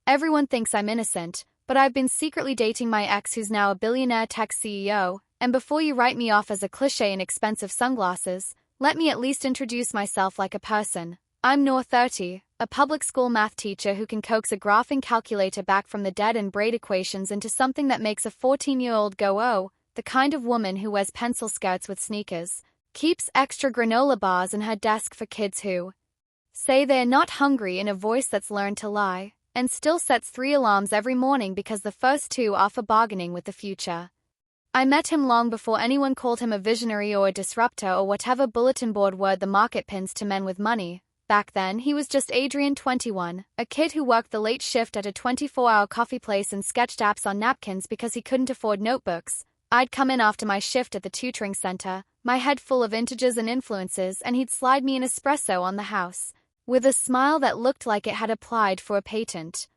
Everyone thinks I'm innocent, but I've been secretly dating my ex who's now a billionaire tech CEO, and before you write me off as a cliché in expensive sunglasses, let me at least introduce myself like a person. I'm Noor 30, a public school math teacher who can coax a graphing calculator back from the dead and braid equations into something that makes a 14-year-old go oh, the kind of woman who wears pencil skirts with sneakers, keeps extra granola bars in her desk for kids who say they're not hungry in a voice that's learned to lie, and still sets 3 alarms every morning because the first 2 are for bargaining with the future. I met him long before anyone called him a visionary or a disruptor or whatever bulletin board word the market pins to men with money. Back then, he was just Adrian, 21, a kid who worked the late shift at a 24-hour coffee place and sketched apps on napkins because he couldn't afford notebooks. I'd come in after my shift at the tutoring center, my head full of integers and influences, and he'd slide me an espresso on the house, with a smile that looked like it had applied for a patent.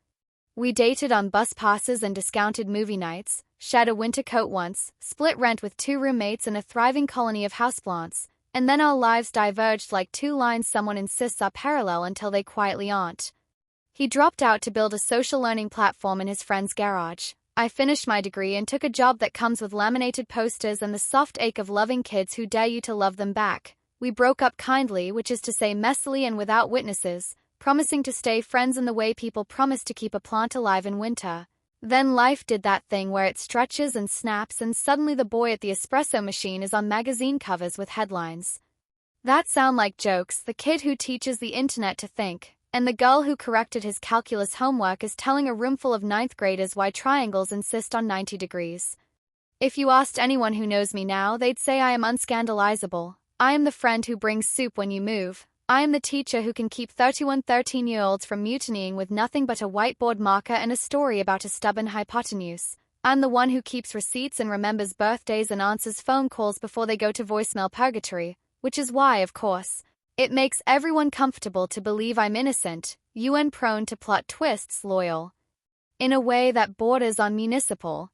We dated on bus passes and discounted movie nights, shared a winter coat once, split rent with 2 roommates and a thriving colony of houseplants, and then our lives diverged like 2 lines someone insists are parallel until they quietly aren't. He dropped out to build a social learning platform in his friend's garage. I finished my degree and took a job that comes with laminated posters and the soft ache of loving kids who dare you to love them back. We broke up kindly, which is to say messily and without witnesses, promising to stay friends in the way people promise to keep a plant alive in winter. Then life did that thing where it stretches and snaps and suddenly the boy at the espresso machine is on magazine covers with headlines that sound like jokes, the kid who teaches the internet to think, and the girl who corrected his calculus homework is telling a roomful of 9th graders why triangles insist on 90 degrees. If you asked anyone who knows me now, they'd say I am unscandalizable. I am the friend who brings soup when you move. I am the teacher who can keep 31 13-year-olds from mutinying with nothing but a whiteboard marker and a story about a stubborn hypotenuse. I'm the one who keeps receipts and remembers birthdays and answers phone calls before they go to voicemail purgatory, which is why, of course, it makes everyone comfortable to believe I'm innocent, prone to plot twists, loyal, in a way that borders on municipal.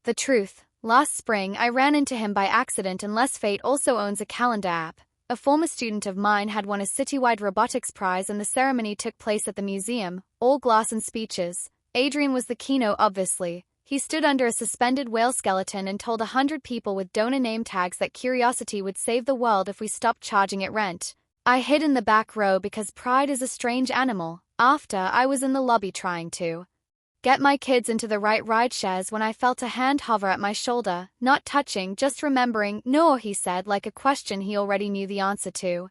The truth. Last spring, I ran into him by accident unless fate also owns a calendar app. A former student of mine had won a citywide robotics prize and the ceremony took place at the museum, all glass and speeches. Adrian was the keynote, obviously. He stood under a suspended whale skeleton and told 100 people with donor name tags that curiosity would save the world if we stopped charging it rent. I hid in the back row because pride is a strange animal. After, I was in the lobby trying to get my kids into the right ride shares when I felt a hand hover at my shoulder, not touching, just remembering. "No," he said, like a question he already knew the answer to.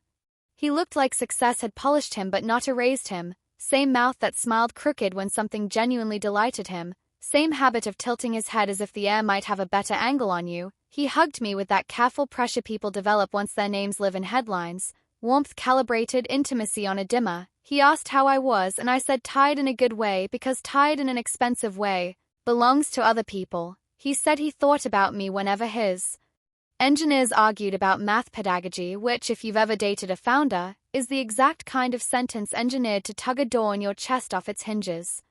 He looked like success had polished him but not erased him. Same mouth that smiled crooked when something genuinely delighted him. Same habit of tilting his head as if the air might have a better angle on you. He hugged me with that careful pressure people develop once their names live in headlines. Warmth-calibrated intimacy on a dimmer. He asked how I was and I said tired in a good way because tired in an expensive way belongs to other people. He said he thought about me whenever his engineers argued about math pedagogy, which, if you've ever dated a founder, is the exact kind of sentence engineered to tug a door in your chest off its hinges.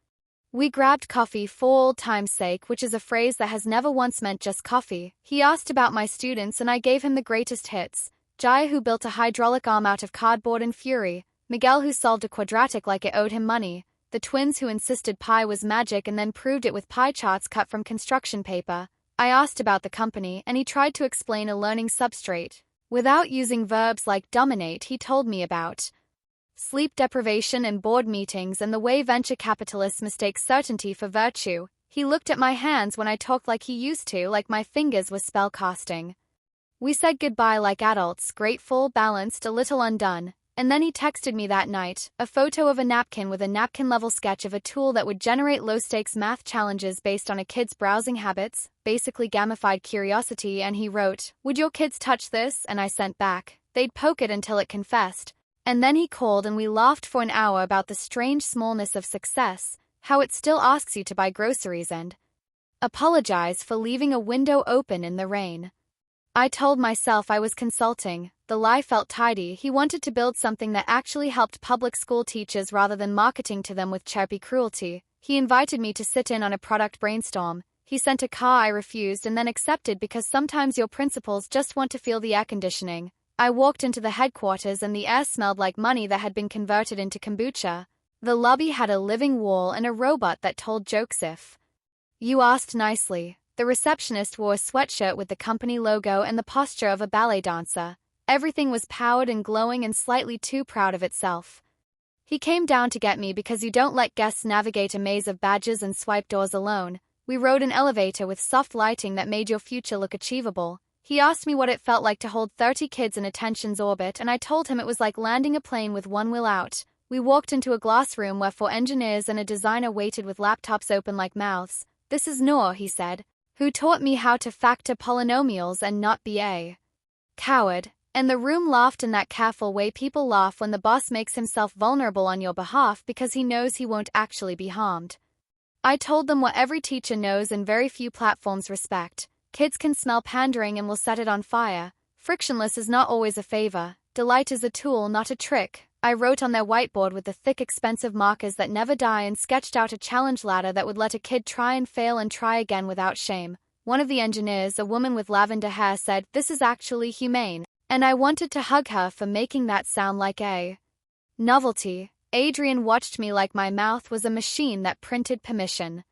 We grabbed coffee for old time's sake, which is a phrase that has never once meant just coffee. He asked about my students and I gave him the greatest hits. Jaya, who built a hydraulic arm out of cardboard and fury. Miguel, who solved a quadratic like it owed him money. The twins who insisted pi was magic and then proved it with pie charts cut from construction paper. I asked about the company and he tried to explain a learning substrate. Without using verbs like dominate, he told me about sleep deprivation and board meetings and the way venture capitalists mistake certainty for virtue. He looked at my hands when I talked like he used to, like my fingers were spell casting. We said goodbye like adults, grateful, balanced, a little undone. And then he texted me that night, a photo of a napkin with a napkin-level sketch of a tool that would generate low-stakes math challenges based on a kid's browsing habits, basically gamified curiosity, and he wrote, "Would your kids touch this?" And I sent back, "They'd poke it until it confessed." And then he called and we laughed for an hour about the strange smallness of success, how it still asks you to buy groceries and apologize for leaving a window open in the rain. I told myself I was consulting. The lie felt tidy. He wanted to build something that actually helped public school teachers rather than marketing to them with chirpy cruelty. He invited me to sit in on a product brainstorm. He sent a car I refused and then accepted because sometimes your principals just want to feel the air conditioning. I walked into the headquarters and the air smelled like money that had been converted into kombucha. The lobby had a living wall and a robot that told jokes if you asked nicely. The receptionist wore a sweatshirt with the company logo and the posture of a ballet dancer. Everything was powered and glowing and slightly too proud of itself. He came down to get me because you don't let guests navigate a maze of badges and swipe doors alone. We rode an elevator with soft lighting that made your future look achievable. He asked me what it felt like to hold 30 kids in attention's orbit, and I told him it was like landing a plane with one wheel out. We walked into a glass room where 4 engineers and a designer waited with laptops open like mouths. "This is Noor," he said, "who taught me how to factor polynomials and not be a coward." And the room laughed in that careful way people laugh when the boss makes himself vulnerable on your behalf because he knows he won't actually be harmed. I told them what every teacher knows and very few platforms respect. Kids can smell pandering and will set it on fire. Frictionless is not always a favor. Delight is a tool, not a trick. I wrote on their whiteboard with the thick, expensive markers that never die and sketched out a challenge ladder that would let a kid try and fail and try again without shame. One of the engineers, a woman with lavender hair, said, "This is actually humane." And I wanted to hug her for making that sound like a novelty. Adrian watched me like my mouth was a machine that printed permission.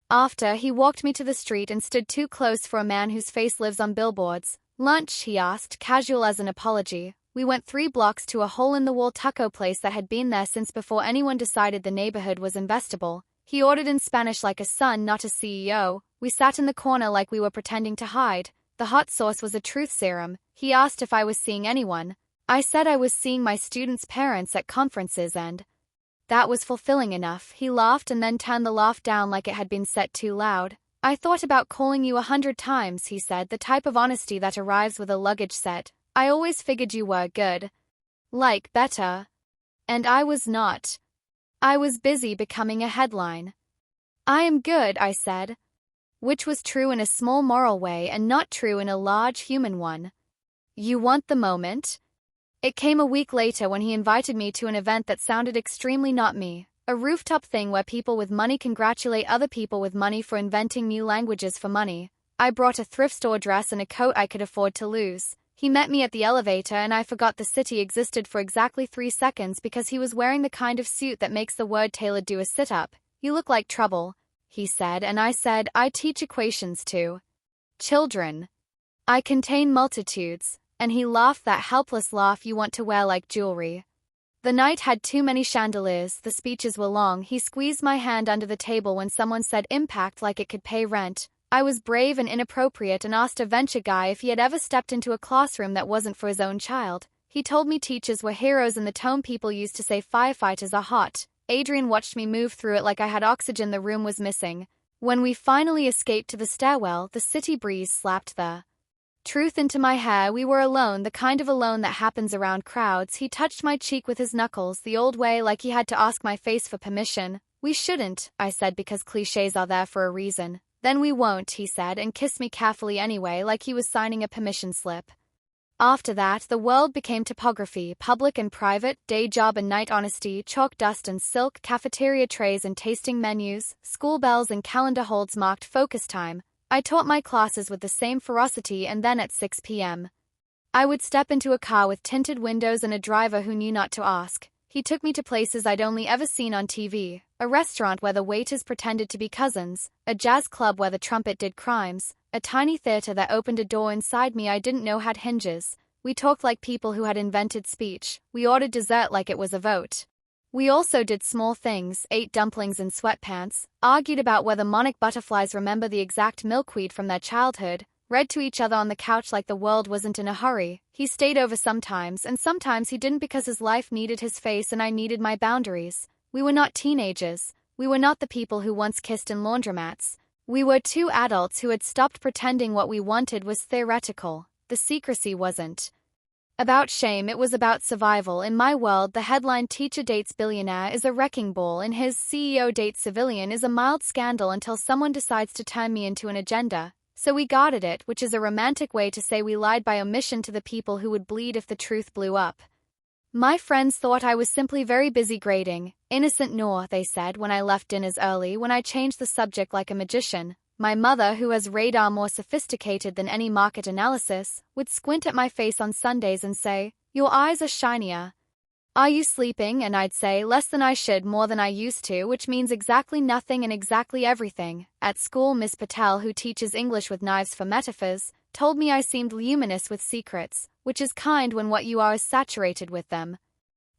After, he walked me to the street and stood too close for a man whose face lives on billboards. "Lunch?" he asked, casual as an apology. We went 3 blocks to a hole-in-the-wall taco place that had been there since before anyone decided the neighborhood was investable. He ordered in Spanish like a son, not a CEO. We sat in the corner like we were pretending to hide. The hot sauce was a truth serum. He asked if I was seeing anyone. I said I was seeing my students' parents at conferences, and that was fulfilling enough. He laughed and then turned the laugh down like it had been set too loud. "I thought about calling you 100 times, he said, the type of honesty that arrives with a luggage set. "I always figured you were good. Like, better." And I was not. I was busy becoming a headline. "I am good," I said. Which was true in a small moral way and not true in a large human one. "You want the moment?" It came a week later when he invited me to an event that sounded extremely not me. A rooftop thing where people with money congratulate other people with money for inventing new languages for money. I brought a thrift store dress and a coat I could afford to lose. He met me at the elevator and I forgot the city existed for exactly 3 seconds because he was wearing the kind of suit that makes the word Taylor do a sit-up. "You look like trouble," he said, and I said, "I teach equations to children. I contain multitudes." And he laughed that helpless laugh you want to wear like jewelry. The night had too many chandeliers, the speeches were long. He squeezed my hand under the table when someone said impact like it could pay rent. I was brave and inappropriate and asked a venture guy if he had ever stepped into a classroom that wasn't for his own child. He told me teachers were heroes and the tone people used to say firefighters are hot. Adrian watched me move through it like I had oxygen the room was missing. When we finally escaped to the stairwell, the city breeze slapped the truth into my hair. We were alone, the kind of alone that happens around crowds. He touched my cheek with his knuckles, the old way, like he had to ask my face for permission. "We shouldn't," I said, because cliches are there for a reason. "Then we won't," he said, and kissed me carefully anyway, like he was signing a permission slip. After that, the world became topography, public and private, day job and night honesty, chalk dust and silk, cafeteria trays and tasting menus, school bells and calendar holds marked focus time. I taught my classes with the same ferocity, and then at 6 p.m. I would step into a car with tinted windows and a driver who knew not to ask. He took me to places I'd only ever seen on TV, a restaurant where the waiters pretended to be cousins, a jazz club where the trumpet did crimes, a tiny theater that opened a door inside me I didn't know had hinges. We talked like people who had invented speech. We ordered dessert like it was a vote. We also did small things, ate dumplings in sweatpants, argued about whether monarch butterflies remember the exact milkweed from their childhood, read to each other on the couch like the world wasn't in a hurry. He stayed over sometimes, and sometimes he didn't because his life needed his face and I needed my boundaries. We were not teenagers. We were not the people who once kissed in laundromats. We were 2 adults who had stopped pretending what we wanted was theoretical. The secrecy wasn't about shame, it was about survival. In my world, the headline "Teacher Dates Billionaire" is a wrecking ball, and his "CEO Dates Civilian" is a mild scandal until someone decides to turn me into an agenda. So we guarded it, which is a romantic way to say we lied by omission to the people who would bleed if the truth blew up. My friends thought I was simply very busy grading. "Innocent Noor," they said when I left dinners early, when I changed the subject like a magician. My mother, who has radar more sophisticated than any market analysis, would squint at my face on Sundays and say, "Your eyes are shinier." "Are you sleeping?" And I'd say, "Less than I should, more than I used to," which means exactly nothing and exactly everything. At school, Miss Patel, who teaches English with knives for metaphors, told me I seemed luminous with secrets, which is kind when what you are is saturated with them.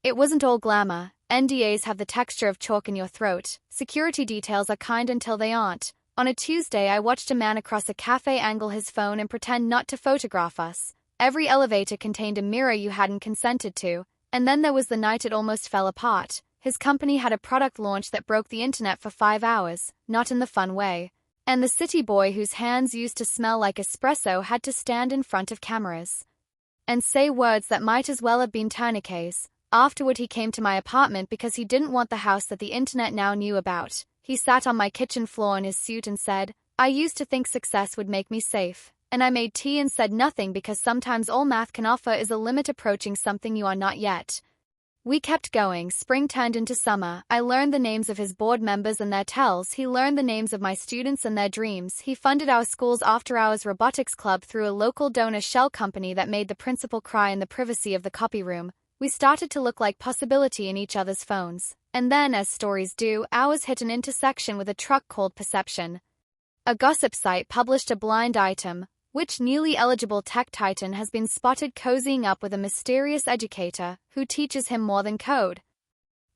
It wasn't all glamour. NDAs have the texture of chalk in your throat. Security details are kind until they aren't. On a Tuesday, I watched a man across a cafe angle his phone and pretend not to photograph us. Every elevator contained a mirror you hadn't consented to. And then there was the night it almost fell apart. His company had a product launch that broke the internet for 5 hours, not in the fun way. And the city boy whose hands used to smell like espresso had to stand in front of cameras and say words that might as well have been tourniquets. Afterward, he came to my apartment because he didn't want the house that the internet now knew about. He sat on my kitchen floor in his suit and said, "I used to think success would make me safe." And I made tea and said nothing because sometimes all math can offer is a limit approaching something you are not yet. We kept going. Spring turned into summer. I learned the names of his board members and their tells. He learned the names of my students and their dreams. He funded our school's after-hours robotics club through a local donor shell company that made the principal cry in the privacy of the copy room. We started to look like possibility in each other's phones. And then, as stories do, ours hit an intersection with a truck called Perception. A gossip site published a blind item. Which newly eligible tech titan has been spotted cozying up with a mysterious educator who teaches him more than code?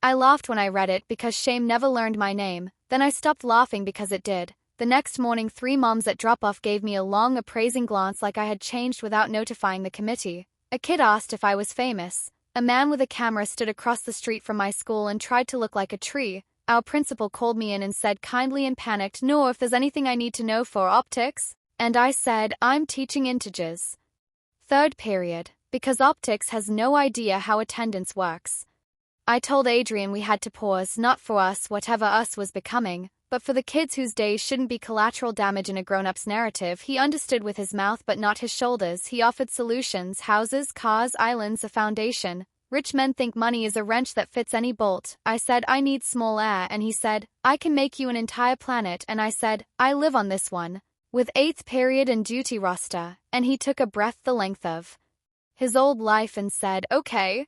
I laughed when I read it because shame never learned my name. Then I stopped laughing because it did. The next morning, 3 moms at drop-off gave me a long, appraising glance like I had changed without notifying the committee. A kid asked if I was famous. A man with a camera stood across the street from my school and tried to look like a tree. Our principal called me in and said kindly and panicked, "No, if there's anything I need to know for optics." And I said, "I'm teaching integers." Third period, because optics has no idea how attendance works. I told Adrian we had to pause, not for us, whatever us was becoming, but for the kids whose days shouldn't be collateral damage in a grown-up's narrative. He understood with his mouth but not his shoulders. He offered solutions: houses, cars, islands, a foundation. Rich men think money is a wrench that fits any bolt. I said, "I need small air," and he said, "I can make you an entire planet," and I said, "I live on this one." With 8th period and duty roster, and he took a breath the length of his old life and said, Okay.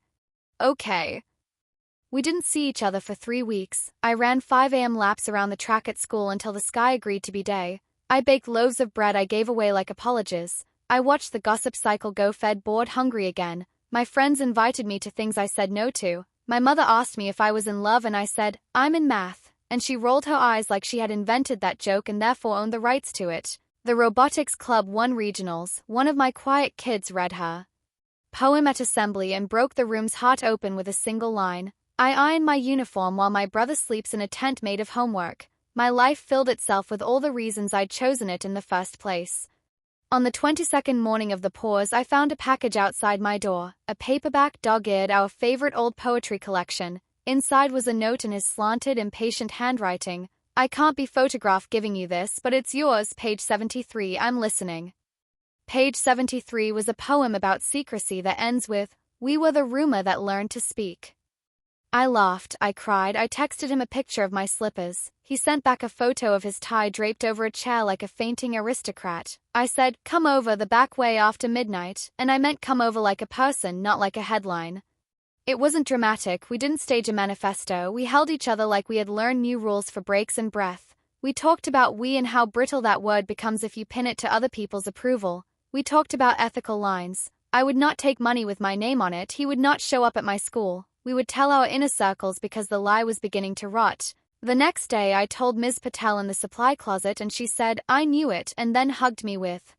We didn't see each other for 3 weeks. I ran 5 a.m. laps around the track at school until the sky agreed to be day. I baked loaves of bread I gave away like apologies. I watched the gossip cycle go, fed, bored, hungry again. My friends invited me to things I said no to. My mother asked me if I was in love and I said, "I'm in math." And she rolled her eyes like she had invented that joke and therefore owned the rights to it. The robotics club won regionals. One of my quiet kids read her poem at assembly and broke the room's heart open with a single line. I iron my uniform while my brother sleeps in a tent made of homework. My life filled itself with all the reasons I'd chosen it in the first place. On the 22nd morning of the pause, I found a package outside my door, a paperback, dog-eared, our favorite old poetry collection. Inside was a note in his slanted, impatient handwriting. "I can't be photographed giving you this, but it's yours, page 73, I'm listening." Page 73 was a poem about secrecy that ends with, "We were the rumor that learned to speak." I laughed, I cried, I texted him a picture of my slippers. He sent back a photo of his tie draped over a chair like a fainting aristocrat. I said, "Come over the back way after midnight," and I meant come over like a person, not like a headline. It wasn't dramatic, we didn't stage a manifesto, we held each other like we had learned new rules for breaks and breath. We talked about we and how brittle that word becomes if you pin it to other people's approval. We talked about ethical lines. I would not take money with my name on it, he would not show up at my school. We would tell our inner circles because the lie was beginning to rot. The next day I told Ms. Patel in the supply closet and she said, "I knew it," and then hugged me with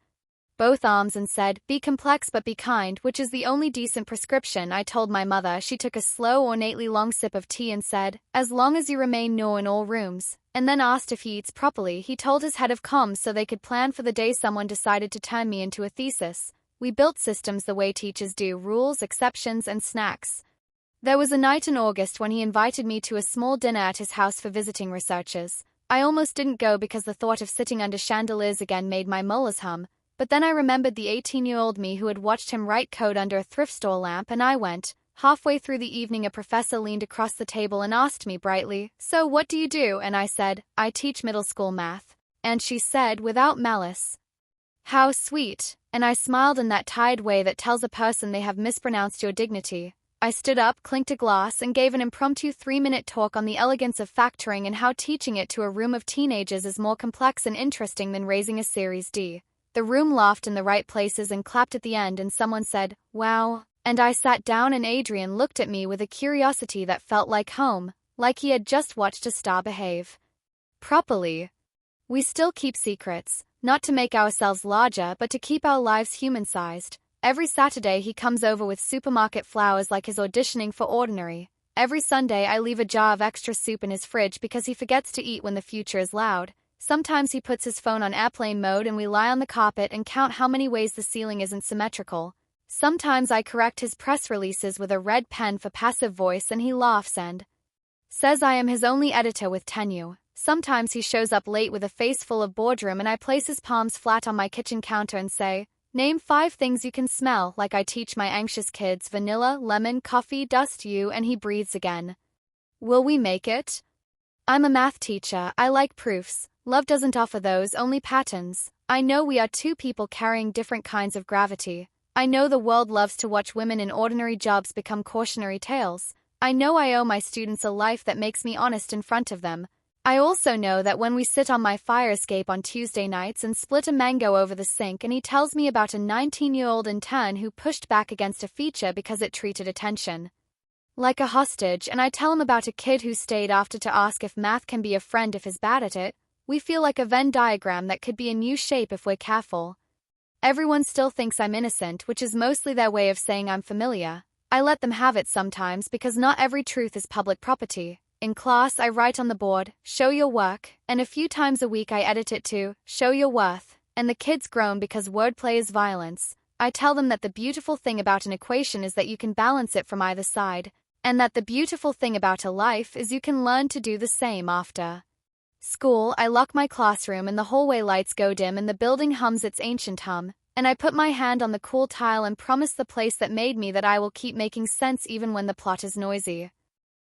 both arms and said, "Be complex but be kind," which is the only decent prescription. I told my mother. She took a slow, ornately long sip of tea and said, "As long as you remain no in all rooms," and then asked if he eats properly. He told his head of comms so they could plan for the day someone decided to turn me into a thesis. We built systems the way teachers do, rules, exceptions, and snacks. There was a night in August when he invited me to a small dinner at his house for visiting researchers. I almost didn't go because the thought of sitting under chandeliers again made my molars hum. But then I remembered the 18-year-old me who had watched him write code under a thrift store lamp, and I went. Halfway through the evening, a professor leaned across the table and asked me brightly, "So what do you do?" And I said, "I teach middle school math." And she said, without malice, "How sweet." And I smiled in that tired way that tells a person they have mispronounced your dignity. I stood up, clinked a glass, and gave an impromptu 3-minute talk on the elegance of factoring and how teaching it to a room of teenagers is more complex and interesting than raising a Series D. The room laughed in the right places and clapped at the end, and someone said, "Wow." And I sat down, and Adrian looked at me with a curiosity that felt like home, like he had just watched a star behave properly. We still keep secrets, not to make ourselves larger but to keep our lives human-sized. Every Saturday he comes over with supermarket flowers like he's auditioning for Ordinary. Every Sunday I leave a jar of extra soup in his fridge because he forgets to eat when the future is loud. Sometimes he puts his phone on airplane mode and we lie on the carpet and count how many ways the ceiling isn't symmetrical. Sometimes I correct his press releases with a red pen for passive voice and he laughs and says I am his only editor with tenure. Sometimes he shows up late with a face full of boredom and I place his palms flat on my kitchen counter and say, "Name 5 things you can smell," like I teach my anxious kids vanilla, lemon, coffee, dust, you, and he breathes again. Will we make it? I'm a math teacher, I like proofs. Love doesn't offer those, only patterns. I know we are 2 people carrying different kinds of gravity. I know the world loves to watch women in ordinary jobs become cautionary tales. I know I owe my students a life that makes me honest in front of them. I also know that when we sit on my fire escape on Tuesday nights and split a mango over the sink and he tells me about a 19-year-old intern who pushed back against a feature because it treated attention like a hostage, and I tell him about a kid who stayed after to ask if math can be a friend if he's bad at it, we feel like a Venn diagram that could be a new shape if we're careful. Everyone still thinks I'm innocent, which is mostly their way of saying I'm familiar. I let them have it sometimes because not every truth is public property. In class, I write on the board, "Show your work," and a few times a week I edit it to, "Show your worth," and the kids groan because wordplay is violence. I tell them that the beautiful thing about an equation is that you can balance it from either side, and that the beautiful thing about a life is you can learn to do the same after school. I lock my classroom and the hallway lights go dim and the building hums its ancient hum, and I put my hand on the cool tile and promise the place that made me that I will keep making sense even when the plot is noisy.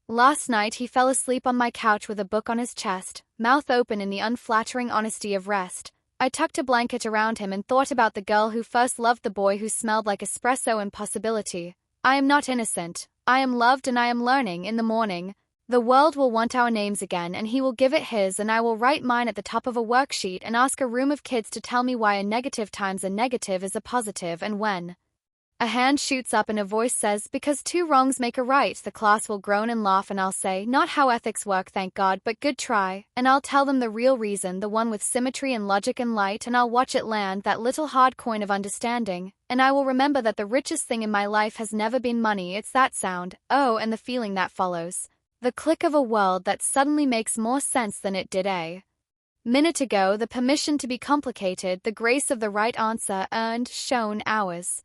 Last night he fell asleep on my couch with a book on his chest, mouth open in the unflattering honesty of rest. I tucked a blanket around him and thought about the girl who first loved the boy who smelled like espresso and possibility. I am not innocent. I am loved and I am learning. In the morning, the world will want our names again and he will give it his and I will write mine at the top of a worksheet and ask a room of kids to tell me why a negative times a negative is a positive, and when a hand shoots up and a voice says, "Because 2 wrongs make a right," the class will groan and laugh and I'll say, "Not how ethics work, thank God, but good try," and I'll tell them the real reason, the one with symmetry and logic and light, and I'll watch it land, that little hard coin of understanding, and I will remember that the richest thing in my life has never been money, it's that sound, oh, and the feeling that follows. The click of a world that suddenly makes more sense than it did a minute ago, the permission to be complicated, the grace of the right answer earned, shown, ours.